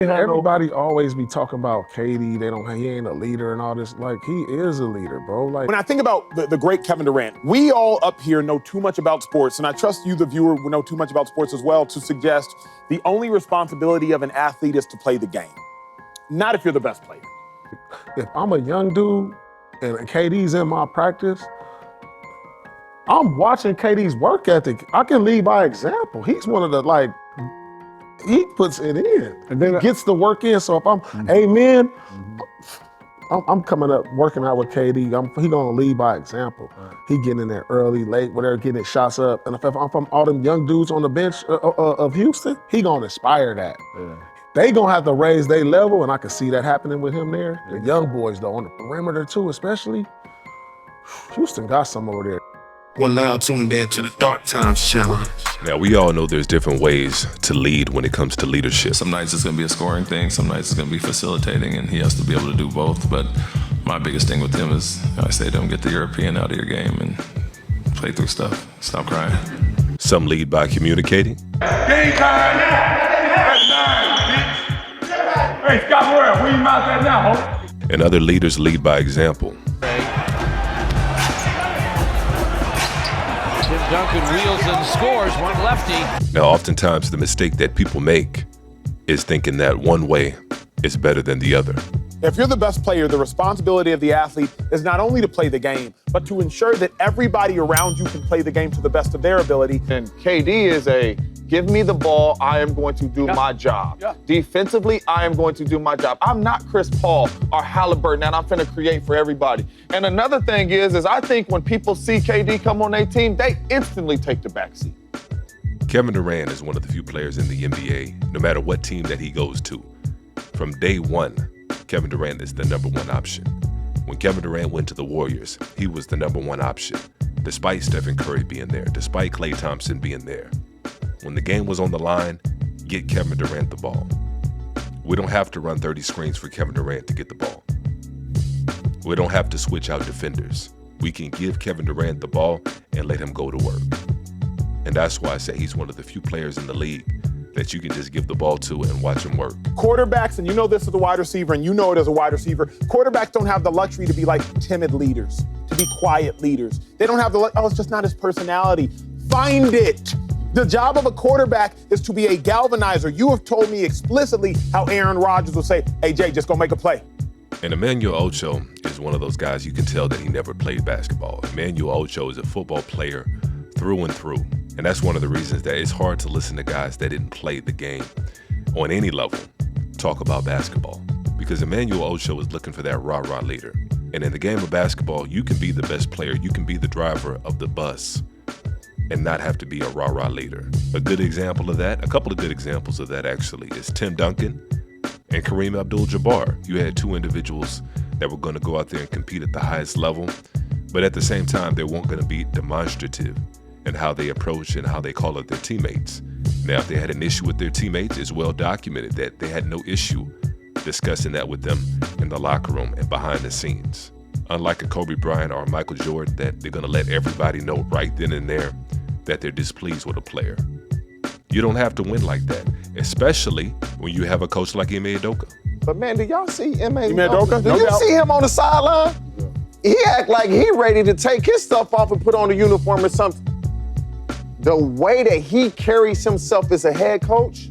Everybody always be talking about KD. He ain't a leader and all this. Like, he is a leader, bro. Like, when I think about the great Kevin Durant, we all up here know too much about sports, and I trust you, the viewer, will know too much about sports as well to suggest the only responsibility of an athlete is to play the game. Not if you're the best player. if I'm a young dude and KD's in my practice, I'm watching KD's work ethic. I can lead by example. He's one of the, like, he puts it in and then gets the work in. So if I'm, amen, I'm coming up working out with KD. He gonna lead by example. He getting in there early, late, whatever, getting his shots up. And if I'm from all them young dudes on the bench of Houston, he gonna inspire that. Yeah. They gonna have to raise their level, and I can see that happening with him there. The young boys though, on the perimeter too, especially. Houston got some over there. We're now tuned in to the Dark Times Challenge. Now, we all know there's different ways to lead when it comes to leadership. Some nights it's going to be a scoring thing, some nights it's going to be facilitating, and he has to be able to do both. But my biggest thing with him is, I say to him, get the European out of your game and play through stuff. Stop crying. Some lead by communicating. Game time! That's 9, bitch! Hey, Scott Morrell, where you mouth at now, ho? And other leaders lead by example. Duncan wheels and scores, one lefty. Now, oftentimes the mistake that people make is thinking that one way is better than the other. If you're the best player, the responsibility of the athlete is not only to play the game, but to ensure that everybody around you can play the game to the best of their ability. And KD is give me the ball, I am going to do my job. Defensively, I am going to do my job. I'm not Chris Paul or Halliburton, and I'm finna create for everybody. And another thing is I think when people see KD come on their team, they instantly take the backseat. Kevin Durant is one of the few players in the NBA, no matter what team that he goes to. From day one, Kevin Durant is the number one option. When Kevin Durant went to the Warriors, he was the number one option, despite Stephen Curry being there, despite Klay Thompson being there. When the game was on the line, get Kevin Durant the ball. We don't have to run 30 screens for Kevin Durant to get the ball. We don't have to switch out defenders. We can give Kevin Durant the ball and let him go to work. And that's why I say he's one of the few players in the league that you can just give the ball to and watch him work. Quarterbacks, and you know this as a wide receiver, and you know it as a wide receiver, quarterbacks don't have the luxury to be like timid leaders, to be quiet leaders. They don't have it's just not his personality. Find it. The job of a quarterback is to be a galvanizer. You have told me explicitly how Aaron Rodgers will say, hey, Jay, just go make a play. And Emmanuel Acho is one of those guys you can tell that he never played basketball. Emmanuel Acho is a football player through and through. And that's one of the reasons that it's hard to listen to guys that didn't play the game on any level talk about basketball. Because Emmanuel Acho is looking for that rah-rah leader. And in the game of basketball, you can be the best player. You can be the driver of the bus and not have to be a rah-rah leader. A good example of that, a couple of good examples of that actually, is Tim Duncan and Kareem Abdul-Jabbar. You had two individuals that were going to go out there and compete at the highest level, but at the same time, they weren't going to be demonstrative in how they approach and how they call it their teammates. Now, if they had an issue with their teammates, it's well documented that they had no issue discussing that with them in the locker room and behind the scenes. Unlike a Kobe Bryant or a Michael Jordan, that they're going to let everybody know right then and there that they're displeased with a player. You don't have to win like that, especially when you have a coach like Ime Udoka. But man, did y'all see Ime Udoka? Did you see him on the sideline? He act like he ready to take his stuff off and put on a uniform or something. The way that he carries himself as a head coach,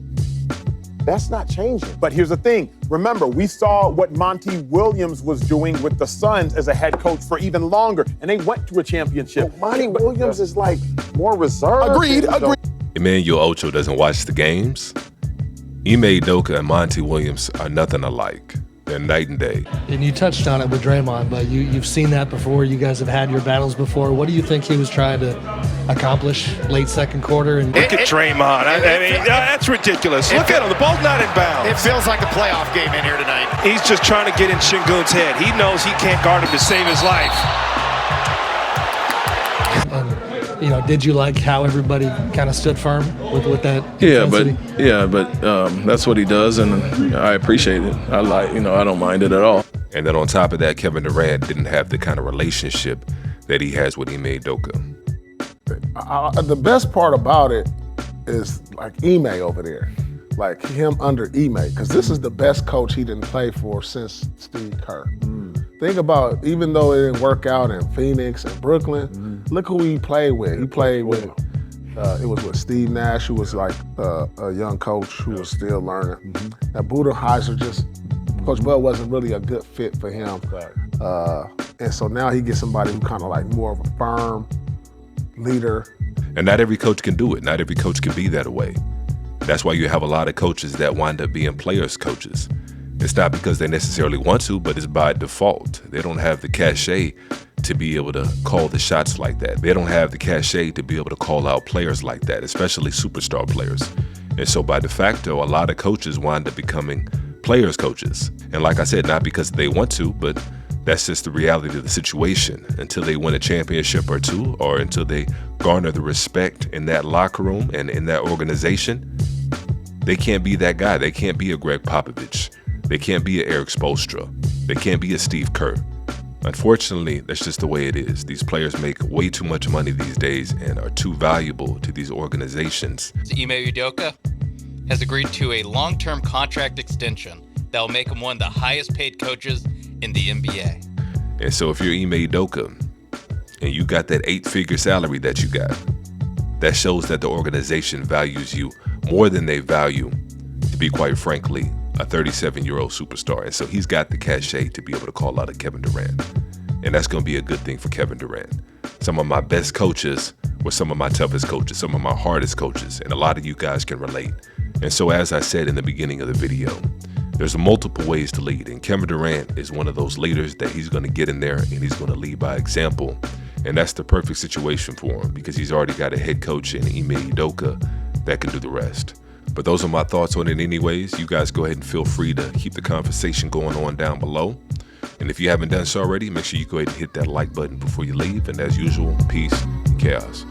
that's not changing. But here's the thing. Remember, we saw what Monty Williams was doing with the Suns as a head coach for even longer, and they went to a championship. Well, Monty Williams is like more reserved. Agreed. Emmanuel Acho doesn't watch the games. Ime Udoka and Monty Williams are nothing alike. They're night and day. And you touched on it with Draymond, but you've seen that before. You guys have had your battles before. What do you think he was trying to accomplish late second quarter? And Look at Draymond. I mean, that's ridiculous. Look at him. The ball's not in bounds. It feels like a playoff game in here tonight. He's just trying to get in Şengün's head. He knows he can't guard him to save his life. And, did you like how everybody kind of stood firm with that? Yeah, but that's what he does, and I appreciate it. I don't mind it at all. And then on top of that, Kevin Durant didn't have the kind of relationship that he has with Ime Udoka. The best part about it is like Ime over there. like him under Ime, because this is the best coach he didn't play for since Steve Kerr. Think about, even though it didn't work out in Phoenix and Brooklyn, look who he played with. He played with, it was with Steve Nash, who was like a young coach who was still learning. Now Budenholzer Coach Bud wasn't really a good fit for him. And so now he gets somebody who kind of like more of a firm leader. And not every coach can do it. Not every coach can be that way. That's why you have a lot of coaches that wind up being players coaches. It's not because they necessarily want to, but it's by default. They don't have the cachet to be able to call the shots like that. They don't have the cachet to be able to call out players like that, especially superstar players. And so by de facto, a lot of coaches wind up becoming players coaches. And like I said, not because they want to, but that's just the reality of the situation. Until they win a championship or two, or until they garner the respect in that locker room and in that organization, they can't be that guy. They can't be a Greg Popovich. They can't be an Eric Spoelstra. They can't be a Steve Kerr. Unfortunately, that's just the way it is. These players make way too much money these days and are too valuable to these organizations. Ime Udoka has agreed to a long-term contract extension that will make him one of the highest paid coaches in the NBA. And so if you're Ime Udoka and you got that 8-figure salary that you got, that shows that the organization values you more than they value, to be quite frankly, a 37-year-old superstar. And so he's got the cachet to be able to call out a Kevin Durant. And that's going to be a good thing for Kevin Durant. Some of my best coaches were some of my toughest coaches, some of my hardest coaches, and a lot of you guys can relate. And so as I said in the beginning of the video, there's multiple ways to lead, and Kevin Durant is one of those leaders that he's going to get in there and he's going to lead by example. And that's the perfect situation for him because he's already got a head coach in Ime Udoka that can do the rest. But those are my thoughts on it anyways. You guys go ahead and feel free to keep the conversation going on down below. And if you haven't done so already, make sure you go ahead and hit that like button before you leave. And as usual, peace and chaos.